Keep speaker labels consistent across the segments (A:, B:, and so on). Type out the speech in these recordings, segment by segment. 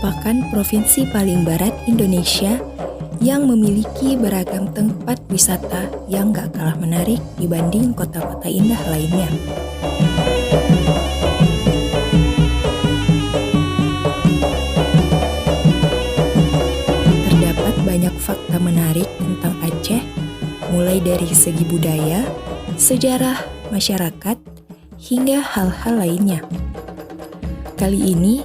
A: merupakan provinsi paling barat Indonesia yang memiliki beragam tempat wisata yang gak kalah menarik dibanding kota-kota indah lainnya. Terdapat banyak fakta menarik tentang Aceh, mulai dari segi budaya, sejarah, masyarakat, hingga hal-hal lainnya. Kali ini,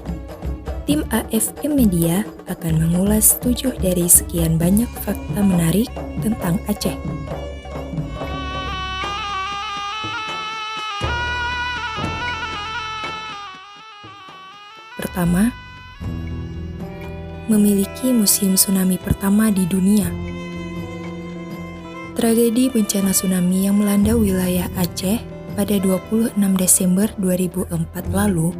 A: tim AFM Media akan mengulas 7 dari sekian banyak fakta menarik tentang Aceh. Pertama, memiliki museum tsunami pertama di dunia. Tragedi bencana tsunami yang melanda wilayah Aceh pada 26 Desember 2004 lalu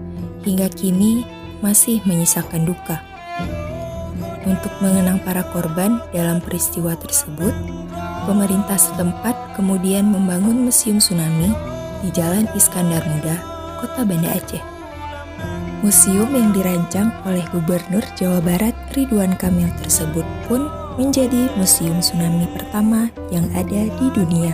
A: hingga kini masih menyisakan duka. Untuk mengenang para korban dalam peristiwa tersebut, pemerintah setempat kemudian membangun Museum Tsunami di Jalan Iskandar Muda, Kota Banda Aceh. Museum yang dirancang oleh Gubernur Jawa Barat Ridwan Kamil tersebut pun menjadi museum tsunami pertama yang ada di dunia.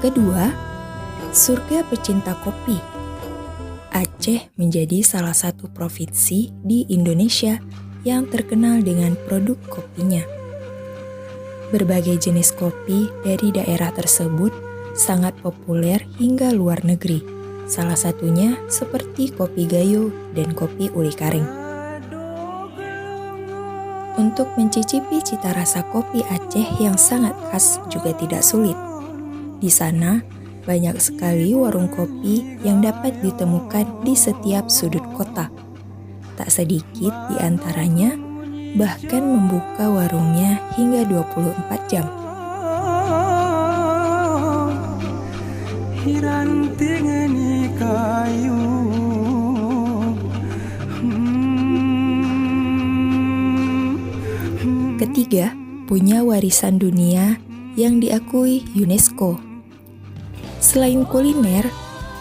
A: Kedua, surga pecinta kopi. Aceh menjadi salah satu provinsi di Indonesia yang terkenal dengan produk kopinya. Berbagai jenis kopi dari daerah tersebut sangat populer hingga luar negeri. Salah satunya seperti kopi Gayo dan kopi uli karing. Untuk mencicipi cita rasa kopi Aceh yang sangat khas juga tidak sulit. Di sana, banyak sekali warung kopi yang dapat ditemukan di setiap sudut kota. Tak sedikit di antaranya bahkan membuka warungnya hingga 24 jam. Ketiga, punya warisan dunia yang diakui UNESCO. Selain kuliner,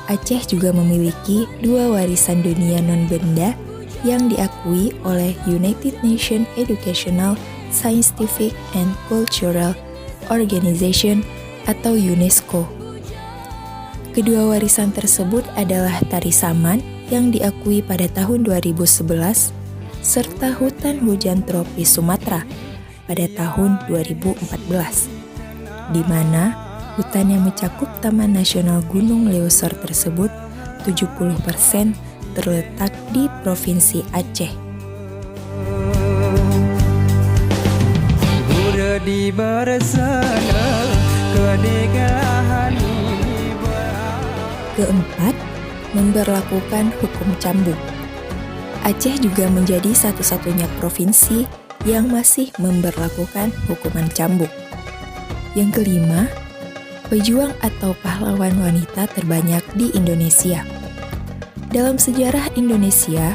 A: Aceh juga memiliki 2 warisan dunia non-benda yang diakui oleh United Nations Educational, Scientific and Cultural Organization atau UNESCO. Kedua warisan tersebut adalah Tari Saman yang diakui pada tahun 2011 serta hutan hujan tropis Sumatera pada tahun 2014, di mana hutan yang mencakup Taman Nasional Gunung Leuser tersebut 70% terletak di Provinsi Aceh. Keempat, memberlakukan hukum cambuk. Aceh juga menjadi satu-satunya provinsi yang masih memberlakukan hukuman cambuk. Yang kelima, pejuang atau pahlawan wanita terbanyak di Indonesia. Dalam sejarah Indonesia,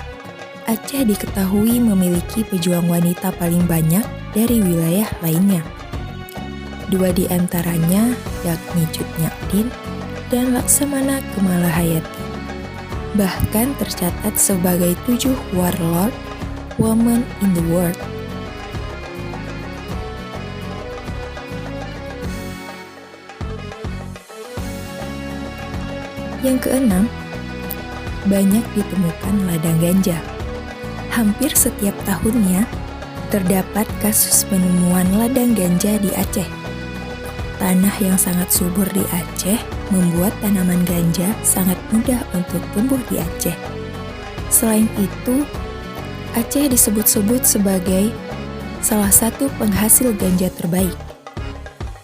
A: Aceh diketahui memiliki pejuang wanita paling banyak dari wilayah lainnya. 2 di antaranya yakni Cut Nyak dan Laksamana Kemalahayati. Bahkan tercatat sebagai 7 warlord women in the world. Yang keenam, banyak ditemukan ladang ganja. Hampir setiap tahunnya, terdapat kasus penemuan ladang ganja di Aceh. Tanah yang sangat subur di Aceh membuat tanaman ganja sangat mudah untuk tumbuh di Aceh. Selain itu, Aceh disebut-sebut sebagai salah satu penghasil ganja terbaik.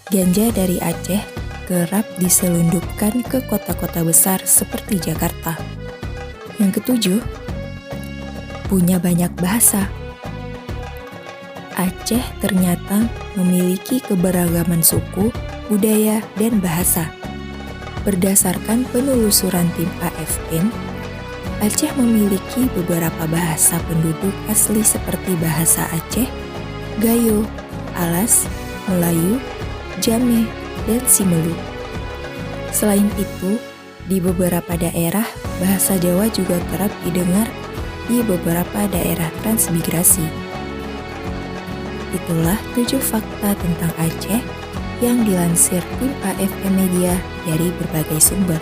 A: Ganja dari Aceh kerap diselundupkan ke kota-kota besar seperti Jakarta. Yang ketujuh, punya banyak bahasa. Aceh ternyata memiliki keberagaman suku, budaya, dan bahasa. Berdasarkan penelusuran tim AFM, Aceh memiliki beberapa bahasa penduduk asli seperti bahasa Aceh, Gayo, Alas, Melayu, Jame, dan Simelu. Selain itu, di beberapa daerah, bahasa Jawa juga kerap didengar di beberapa daerah transmigrasi. Itulah 7 fakta tentang Aceh yang dilansir tim AFM Media dari berbagai sumber.